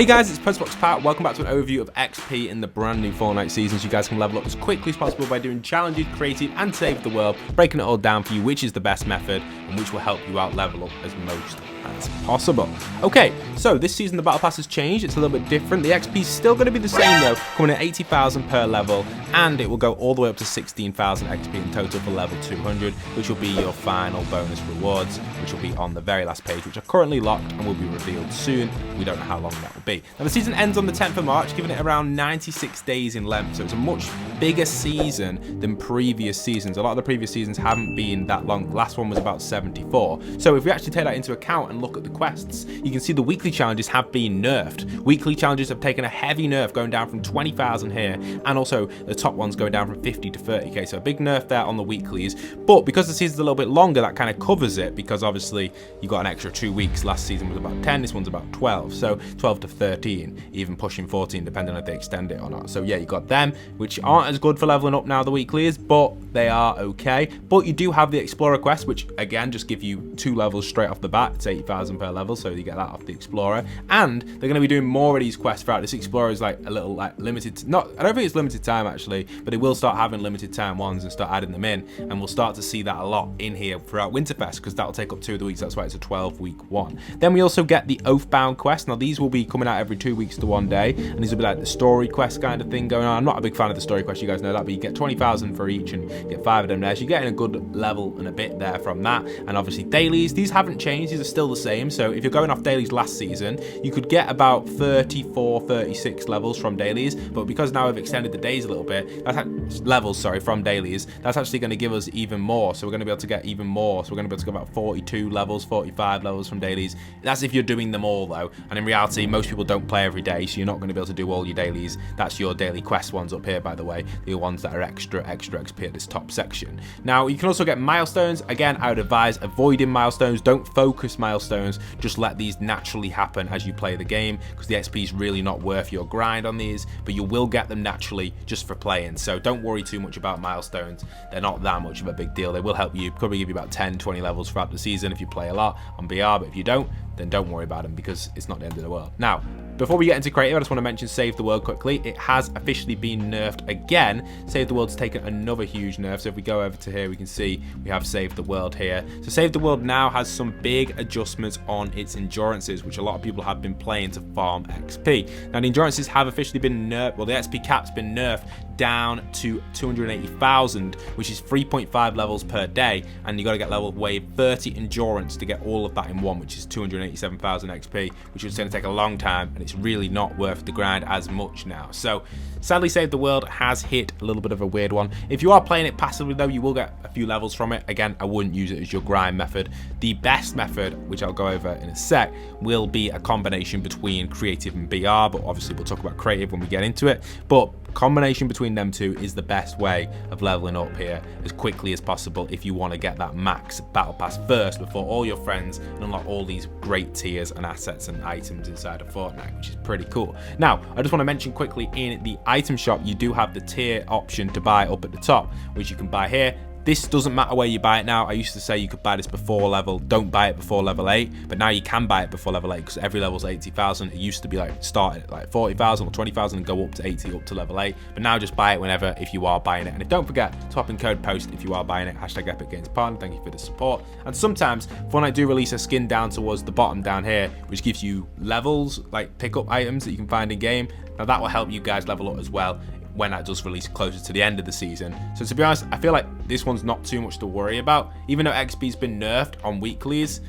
Hey guys, it's Box Pat. Welcome back to an overview of XP in the brand new Fortnite season, so you guys can level up as quickly as possible by doing challenges, creative, and save the world, breaking it all down for you, which is the best method and which will help you out level up as most as possible. Okay, so this season the battle pass has changed. It's a little bit different. The XP is still going to be the same though, coming at 80,000 per level, and it will go all the way up to 16,000 XP in total for level 200, which will be your final bonus rewards, which will be on the very last page, which are currently locked and will be revealed soon. We don't know how long that will be. Now the season ends on the 10th of March, giving it around 96 days in length, so it's a much bigger season than previous seasons. A lot of the previous seasons haven't been that long. The last one was about 74. So if we actually take that into account and look at the quests, you can see the weekly challenges have been nerfed. Weekly challenges have taken a heavy nerf, going down from 20,000 here, and also the top ones going down from 50 to 30k, so a big nerf there on the weeklies. But because the season's a little bit longer, that kind of covers it, because obviously you got an extra 2 weeks. Last season was about 10, this one's about 12, so 12 to 13, even pushing 14 depending on if they extend it or not. So yeah, you got them, which aren't as good for leveling up now, the weeklies, but they are okay. But you do have the Explorer quest, which again just give you 2 levels straight off the bat. It's 80,000 per level, so you get that off the Explorer. And they're going to be doing more of these quests throughout. This Explorer is like a little like limited, I don't think it's limited time actually, but they will start having limited time ones and start adding them in, and we'll start to see that a lot in here throughout Winterfest, because that'll take up 2 of the weeks. That's why it's a 12-week one. Then we also get the Oathbound quest. Now these will be coming out every 2 weeks to 1 day, and these will be like the story quest kind of thing going on. I'm not a big fan of the story quest, you guys know that, but you get 20,000 for each and you get 5 of them there, so you're getting a good level and a bit there from that. And obviously dailies, these haven't changed, these are still the same. So if you're going off dailies last season, you could get about 34, 36 levels from dailies, but because now we've extended the days a little bit, that's levels, sorry, from dailies, that's actually going to give us even more. So we're going to be able to get even more. So we're going to be able to get about 42 levels, 45 levels from dailies. That's if you're doing them all though, and in reality most people don't play every day, so you're not going to be able to do all your dailies. That's your daily quest ones up here, by the way, the ones that are extra XP at this top section. Now you can also get milestones. Again, I would advise avoiding milestones. Don't focus milestones, just let these naturally happen as you play the game, because the XP is really not worth your grind on these, but you will get them naturally just for playing. So don't worry too much about milestones. They're not that much of a big deal. They will help you, probably give you about 10-20 levels throughout the season if you play a lot on BR, but if you don't, then don't worry about them, because it's not the end of the world. Now, before we get into creative, I just want to mention Save the World quickly. It has officially been nerfed again. Save the World's taken another huge nerf. So if we go over to here, we can see we have Save the World here. So Save the World now has some big adjustments on its endurances, which a lot of people have been playing to farm XP. Now the endurances have officially been nerfed. Well, the XP cap's been nerfed down to 280,000, which is 3.5 levels per day, and you got to get level wave 30 endurance to get all of that in one, which is 287,000 XP, which is going to take a long time, and it's really not worth the grind as much now. So sadly, Save the World has hit a little bit of a weird one. If you are playing it passively though, you will get a few levels from it. Again, I wouldn't use it as your grind method. The best method, which I'll go over in a sec, will be a combination between creative and BR, but obviously we'll talk about creative when we get into it. But combination between them two is the best way of leveling up here as quickly as possible if you want to get that max battle pass first before all your friends and unlock all these great tiers and assets and items inside of Fortnite, which is pretty cool. Now I just want to mention quickly, in the item shop you do have the tier option to buy up at the top, which you can buy here. This doesn't matter where you buy it now. I used to say you could buy this before level, don't buy it before level 8, but now you can buy it before level 8 because every level's 80,000. It used to be like start at like 40,000 or 20,000 and go up to 80 up to level 8, but now just buy it whenever if you are buying it. And don't forget to hop in code POST if you are buying it, hashtag Epic Games Partner. Thank you for the support. And sometimes Fortnite do release a skin down towards the bottom down here, which gives you levels, like pickup items that you can find in game. Now that will help you guys level up as well when that does release closer to the end of the season. So to be honest, I feel like this one's not too much to worry about. Even though XP's been nerfed on weeklies,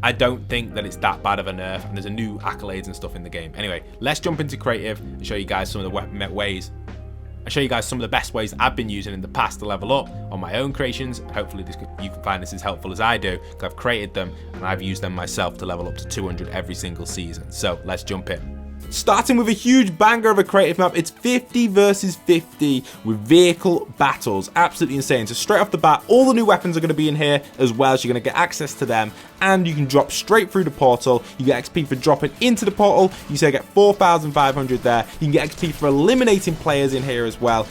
I don't think that it's that bad of a nerf, and there's a new accolades and stuff in the game. Anyway, let's jump into creative and show you guys some of the ways. I'll show you guys some of the best ways I've been using in the past to level up on my own creations. Hopefully you can find this as helpful as I do, because I've created them and I've used them myself to level up to 200 every single season. So let's jump in. Starting with a huge banger of a creative map, it's 50 versus 50 with vehicle battles. Absolutely insane. So straight off the bat, all the new weapons are going to be in here as well, so you're going to get access to them, and you can drop straight through the portal. You get XP for dropping into the portal. You say get 4,500 there. You can get XP for eliminating players in here as well.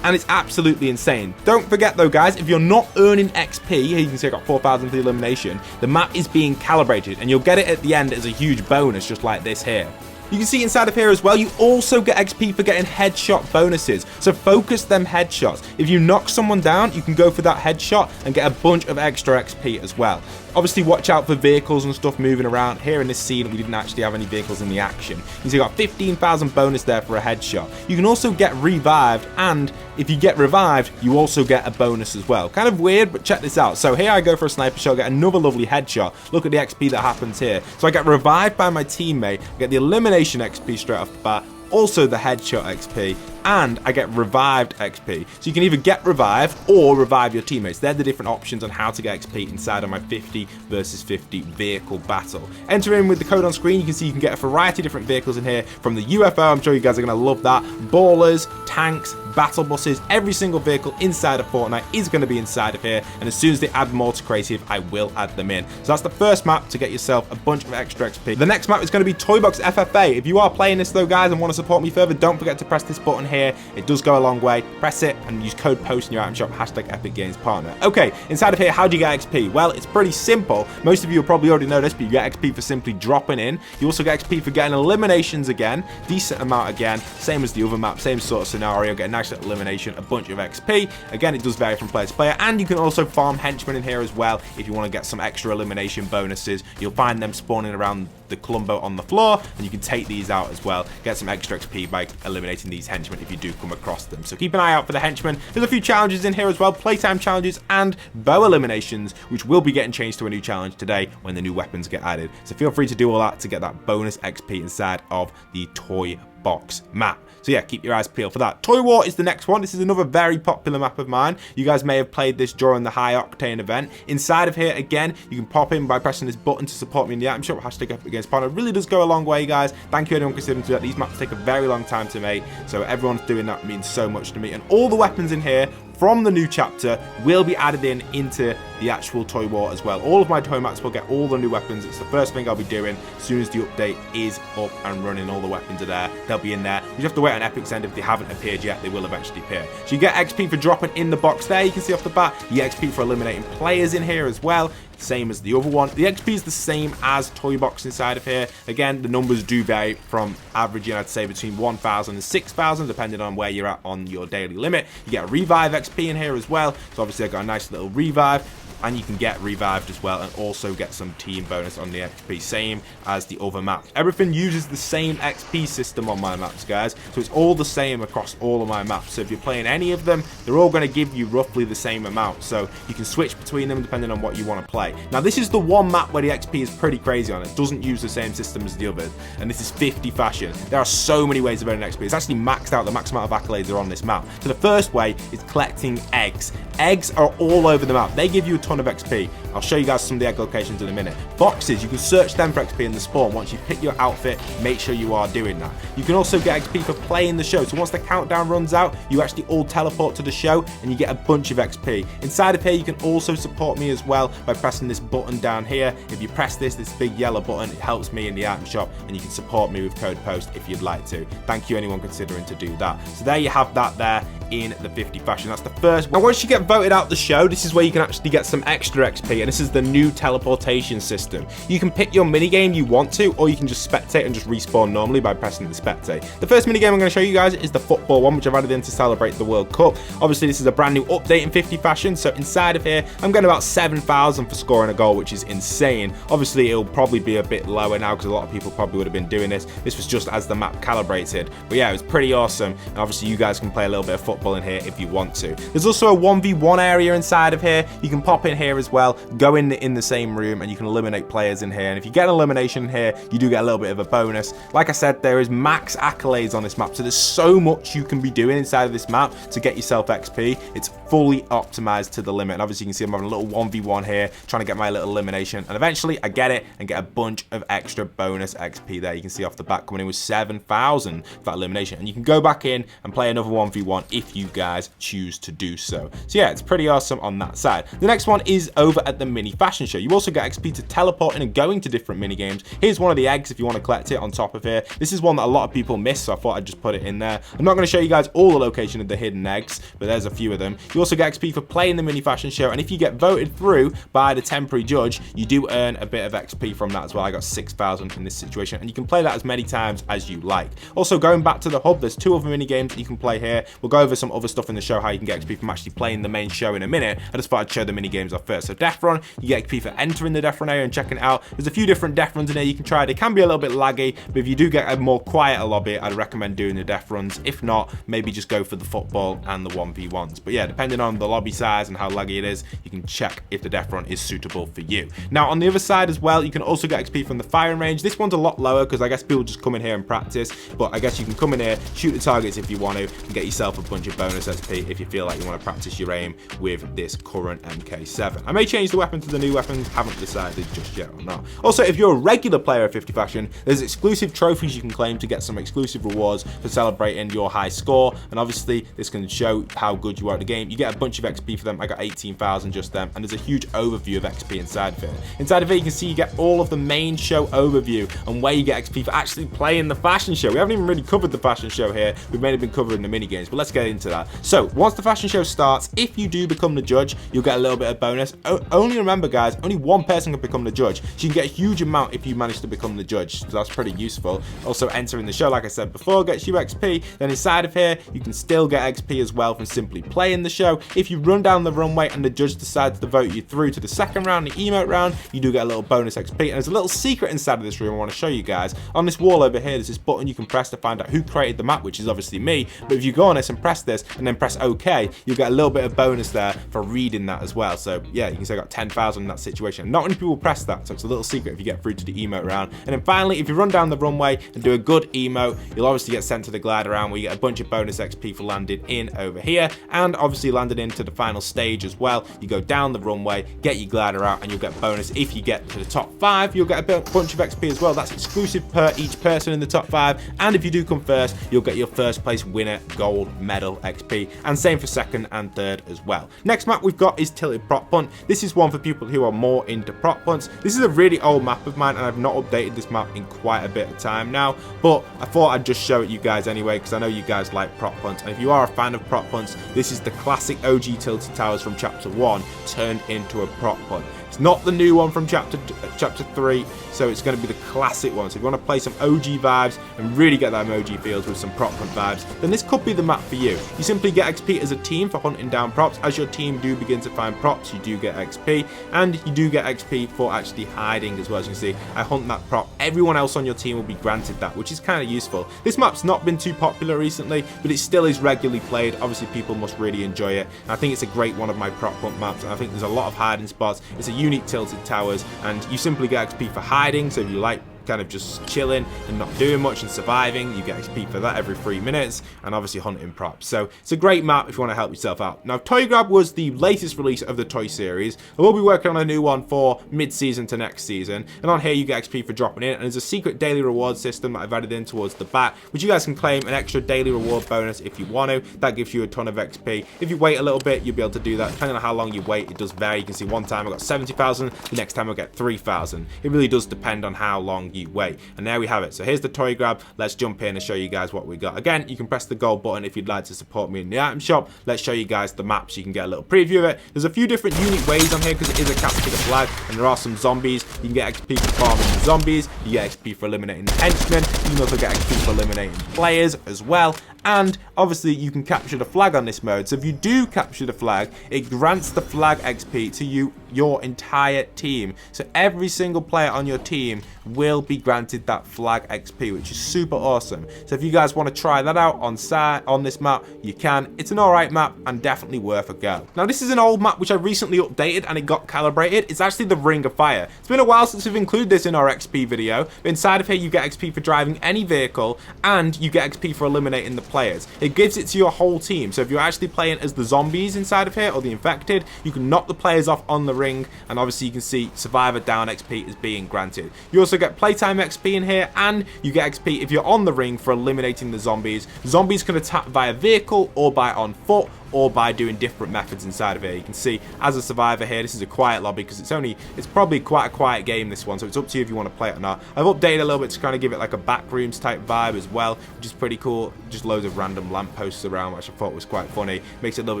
And it's absolutely insane. Don't forget though, guys, if you're not earning XP, here you can see I got 4,000 for the elimination, the map is being calibrated and you'll get it at the end as a huge bonus, just like this here. You can see inside of here as well, you also get XP for getting headshot bonuses. So focus them headshots. If you knock someone down, you can go for that headshot and get a bunch of extra XP as well. Obviously, watch out for vehicles and stuff moving around. Here in this scene, we didn't actually have any vehicles in the action. You see, you got 15,000 bonus there for a headshot. You can also get revived, and if you get revived, you also get a bonus as well. Kind of weird, but check this out. So here I go for a sniper shot, get another lovely headshot. Look at the XP that happens here. So I get revived by my teammate, I get the elimination XP straight off the bat, also the headshot XP, and I get revived XP. So you can either get revived or revive your teammates. They're the different options on how to get XP inside of my 50 versus 50 vehicle battle. Enter in with the code on screen. You can see you can get a variety of different vehicles in here, from the UFO, I'm sure you guys are going to love that, ballers, tanks, battle buses. Every single vehicle inside of Fortnite is going to be inside of here, and as soon as they add more to creative, I will add them in. So that's the first map to get yourself a bunch of extra XP. The next map is going to be Box FFA. If you are playing this though, guys, and want to support me further, don't forget to press this button here. It does go a long way. Press it and use code POST in your item shop, #EpicGamesPartner. Okay, inside of here, how do you get XP? Well, it's pretty simple. Most of you will probably already know this, but you get XP for simply dropping in. You also get XP for getting eliminations again, decent amount again, same as the other map, same sort of scenario, get a nice little elimination, a bunch of XP. Again, it does vary from player to player, and you can also farm henchmen in here as well if you want to get some extra elimination bonuses. You'll find them spawning around the Columbo on the floor, and you can take these out as well, get some extra XP by eliminating these henchmen if you do come across them. So keep an eye out for the henchmen. There's a few challenges in here as well, playtime challenges and bow eliminations, which will be getting changed to a new challenge today when the new weapons get added. So feel free to do all that to get that bonus XP inside of the Toy Box map. So yeah, keep your eyes peeled for that. Toy War is the next one. This is another very popular map of mine. You guys may have played this during the High Octane event. Inside of here, again, you can pop in by pressing this button to support me in the item shop, #EpicGamesPartner. It really does go a long way, guys. Thank you anyone considering to do that. These maps take a very long time to make, so everyone's doing that means so much to me. And all the weapons in here from the new chapter will be added into the actual Toy War as well. All of my toy maps will get all the new weapons. It's the first thing I'll be doing as soon as the update is up and running. All the weapons are there. They'll be in there. You just have to wait on Epic's end. If they haven't appeared yet, they will eventually appear. So you get XP for dropping in the box there. You can see off the bat. You get XP for eliminating players in here as well. Same as the other one. The XP is the same as Toy Box inside of here. Again, the numbers do vary from averaging, I'd say, between 1,000 and 6,000, depending on where you're at on your daily limit. You get a revive XP in here as well. So obviously I got a nice little revive, and you can get revived as well and also get some team bonus on the XP, same as the other maps. Everything uses the same XP system on my maps, guys, so it's all the same across all of my maps. So if you're playing any of them, they're all going to give you roughly the same amount, so you can switch between them depending on what you want to play. Now this is the one map where the XP is pretty crazy on it. It doesn't use the same system as the others, and this is 50 fashion. There are so many ways of earning XP. It's actually maxed out. The max amount of accolades are on this map. So the first way is collecting eggs. Eggs are all over the map. They give you a ton of XP. I'll show you guys some of the egg locations in a minute. Boxes, you can search them for XP in the spawn. Once you pick your outfit, make sure you are doing that. You can also get XP for playing the show. So once the countdown runs out, you actually all teleport to the show and you get a bunch of XP. Inside of here, you can also support me as well by pressing this button down here. If you press this big yellow button, it helps me in the item shop, and you can support me with code POST if you'd like to. Thank you anyone considering to do that. So there you have that there in the 50 fashion. That's the first one. Now once you get voted out the show, this is where you can actually get some extra XP, and this is the new teleportation system. You can pick your minigame you want to, or you can just spectate and just respawn normally by pressing the spectate. The first minigame I'm going to show you guys is the football one, which I've added in to celebrate the World Cup. Obviously this is a brand new update in 50 fashion, so inside of here I'm getting about 7,000 for scoring a goal, which is insane. Obviously it'll probably be a bit lower now because a lot of people probably would have been doing this. This was just as the map calibrated, but yeah, it was pretty awesome, and obviously you guys can play a little bit of football in here if you want to. There's also a 1v1 area inside of here. You can pop in here as well, go in the same room, and you can eliminate players in here, and if you get an elimination here, you do get a little bit of a bonus. Like I said, there is max accolades on this map, so there's so much you can be doing inside of this map to get yourself XP. It's fully optimized to the limit, and obviously you can see I'm having a little 1v1 here, trying to get my little elimination, and eventually I get it and get a bunch of extra bonus XP there. You can see off the back coming in with 7,000 for that elimination, and you can go back in and play another 1v1 if if you guys choose to do so. So yeah, it's pretty awesome on that side. The next one is over at the mini fashion show. You also get XP to teleport in and going to different mini games. Here's one of the eggs if you want to collect it on top of here. This is one that a lot of people miss, so I thought I'd just put it in there. I'm not going to show you guys all the location of the hidden eggs, but there's a few of them. You also get XP for playing the mini fashion show, and if you get voted through by the temporary judge, you do earn a bit of XP from that as well. I got 6,000 in this situation, and you can play that as many times as you like. Also, going back to the hub, there's 2 other mini games that you can play here. We'll go over some other stuff in the show, how you can get XP from actually playing the main show in a minute. I just thought I'd show the mini games off first. So Death Run, you get XP for entering the Death Run area and checking it out. There's a few different Death Runs in here you can try. They can be a little bit laggy, but if you do get a more quieter lobby, I'd recommend doing the Death Runs. If not, maybe just go for the football and the 1v1s. But yeah, depending on the lobby size and how laggy it is, you can check if the Death Run is suitable for you. Now, on the other side as well, you can also get XP from the firing range. This one's a lot lower because I guess people just come in here and practice, but I guess you can come in here, shoot the targets if you want to, and get yourself a bunch of bonus XP if you feel like you want to practice your aim with this current MK7. I may change the weapon to the new weapon, haven't decided just yet or not. Also, if you're a regular player of 50 Faction, there's exclusive trophies you can claim to get some exclusive rewards for celebrating your high score, and obviously this can show how good you are at the game. You get a bunch of XP for them. I got 18,000 just then, and there's a huge overview of XP inside of it. Inside of it, you can see you get all of the main show overview and where you get XP for actually playing the fashion show. We haven't even really covered the fashion show here. We've mainly been covering the mini games, but let's get into that. So once the fashion show starts, if you do become the judge, you'll get a little bit of bonus. Only remember, guys, only one person can become the judge, so you can get a huge amount if you manage to become the judge, so that's pretty useful. Also, entering the show, like I said before, gets you XP. Then inside of here, you can still get XP as well from simply playing the show. If you run down the runway and the judge decides to vote you through to the second round, the emote round, you do get a little bonus XP. And there's a little secret inside of this room I want to show you guys. On this wall over here, there's this button you can press to find out who created the map, which is obviously me. But if you go on this and press this and then press OK, you'll get a little bit of bonus there for reading that as well. So yeah, you can say I got 10,000 in that situation. Not many people press that, so it's a little secret if you get through to the emote round. And then finally, if you run down the runway and do a good emote, you'll obviously get sent to the glider round where you get a bunch of bonus XP for landing in over here, and obviously landed into the final stage as well. You go down the runway, get your glider out, and you'll get bonus. If you get to the top 5, you'll get a bunch of XP as well. That's exclusive per each person in the top 5, and if you do come first, you'll get your first place winner gold medal XP, and same for second and third as well. Next map we've got is Tilted Prop Punt. This is one for people who are more into prop punts. This is a really old map of mine, and I've not updated this map in quite a bit of time now, but I thought I'd just show it you guys anyway, because I know you guys like prop punts, and if you are a fan of prop punts, this is the classic OG Tilted Towers from Chapter 1 turned into a prop punt. It's not the new one from Chapter 3, so it's going to be the classic one. So if you want to play some OG vibes and really get that emoji feels with some prop hunt vibes, then this could be the map for you. You simply get XP as a team for hunting down props. As your team do begin to find props, you do get XP, and you do get XP for actually hiding as well. As you can see, I hunt that prop. Everyone else on your team will be granted that, which is kind of useful. This map's not been too popular recently, but it still is regularly played. Obviously, people must really enjoy it. And I think it's a great one of my prop hunt maps. And I think there's a lot of hiding spots. It's a unique Tilted Towers, and you simply get XP for hiding. So if you like kind of just chilling and not doing much and surviving, you get XP for that every 3 minutes, and obviously hunting props. So it's a great map if you want to help yourself out. Now, Toy Grab was the latest release of the toy series. I will be working on a new one for mid-season to next season, and on here you get XP for dropping in, and there's a secret daily reward system that I've added in towards the back, which you guys can claim an extra daily reward bonus if you want to. That gives you a ton of XP. If you wait a little bit, you'll be able to do that. Depending on how long you wait, it does vary. You can see one time I got 70,000, the next time I get 3,000. It really does depend on how long you wait. And there we have it. So here's the toy grab. Let's jump in and show you guys what we got. Again, you can press the gold button if you'd like to support me in the item shop. Let's show you guys the map so you can get a little preview of it. There's a few different unique ways on here because it is a capture the flag, and there are some zombies. You can get XP for farming the zombies. You get XP for eliminating the henchmen. You can also get XP for eliminating players as well. And obviously you can capture the flag on this mode. So if you do capture the flag, it grants the flag XP to your entire team. So every single player on your team will be granted that flag XP, which is super awesome. So if you guys want to try that out on this map, you can. It's an alright map and definitely worth a go. Now this is an old map which I recently updated and it got calibrated. It's actually the Ring of Fire. It's been a while since we've included this in our XP video. But inside of here you get XP for driving any vehicle, and you get XP for eliminating the players. It gives it to your whole team. So if you're actually playing as the zombies inside of here or the infected, you can knock the players off on the ring, and obviously you can see survivor down XP is being granted. You also get playtime XP in here, and you get XP if you're on the ring for eliminating the zombies. Zombies can attack via vehicle or by on foot, or by doing different methods inside of here. You can see as a survivor here, this is a quiet lobby because it's probably quite a quiet game, this one, so it's up to you if you want to play it or not. I've updated a little bit to kind of give it like a backrooms type vibe as well, which is pretty cool. Just loads of random lampposts around, which I thought was quite funny. Makes it a little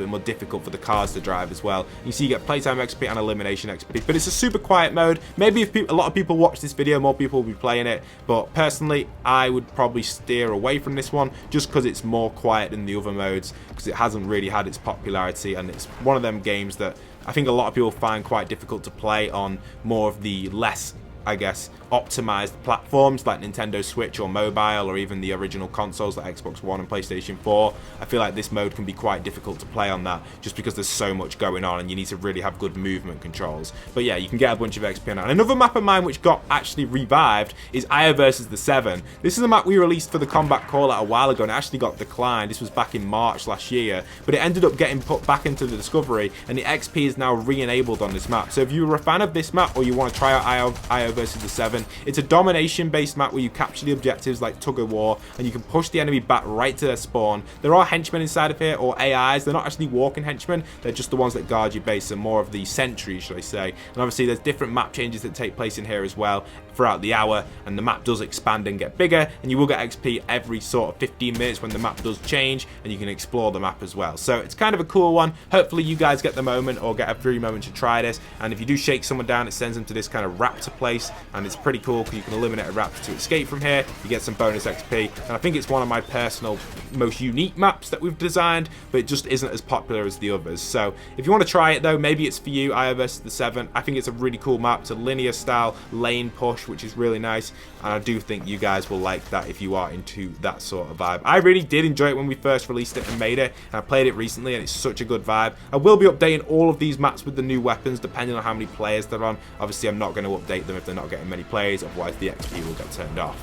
bit more difficult for the cars to drive as well. You see you get playtime XP and elimination XP, but it's a super quiet mode. Maybe if a lot of people watch this video, more people will be playing it, but personally I would probably steer away from this one just because it's more quiet than the other modes, because it hasn't really had its popularity, and it's one of them games that I think a lot of people find quite difficult to play on more of the less, I guess, optimized platforms like Nintendo Switch or mobile, or even the original consoles like Xbox One and PlayStation 4. I feel like this mode can be quite difficult to play on that just because there's so much going on and you need to really have good movement controls. But yeah, you can get a bunch of XP on that. And another map of mine which got actually revived is Io versus the 7. This is a map we released for the Combat Callout a while ago and it actually got declined. This was back in March last year, but it ended up getting put back into the Discovery, and the XP is now re-enabled on this map. So if you were a fan of this map or you want to try out Io versus the 7, it's a domination based map where you capture the objectives like tug of war, and you can push the enemy back right to their spawn. There are henchmen inside of here, or AIs. They're not actually walking henchmen, they're just the ones that guard your base, and more of the sentries, should I say. And obviously there's different map changes that take place in here as well throughout the hour, and the map does expand and get bigger, and you will get XP every sort of 15 minutes when the map does change, and you can explore the map as well. So it's kind of a cool one. Hopefully you guys get the moment or get a free moment to try this, and if you do shake someone down, it sends them to this kind of raptor place, and it's pretty cool because you can eliminate a raptor to escape from here. You get some bonus XP, and I think it's one of my personal most unique maps that we've designed, but it just isn't as popular as the others. So if you want to try it though, maybe it's for you, Io versus the 7. I think it's a really cool map. It's a linear style lane push, which is really nice, and I do think you guys will like that if you are into that sort of vibe. I really did enjoy it when we first released it and made it, and I played it recently and it's such a good vibe. I will be updating all of these maps with the new weapons depending on how many players they're on. Obviously I'm not going to update them if they're not getting many players, otherwise the XP will get turned off.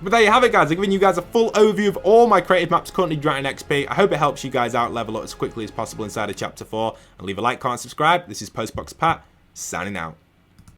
But there you have it, guys. I've given you guys a full overview of all my creative maps currently granting XP. I hope it helps you guys out level up as quickly as possible inside of Chapter 4. And leave a like, comment, subscribe. This is Postbox Pat, signing out.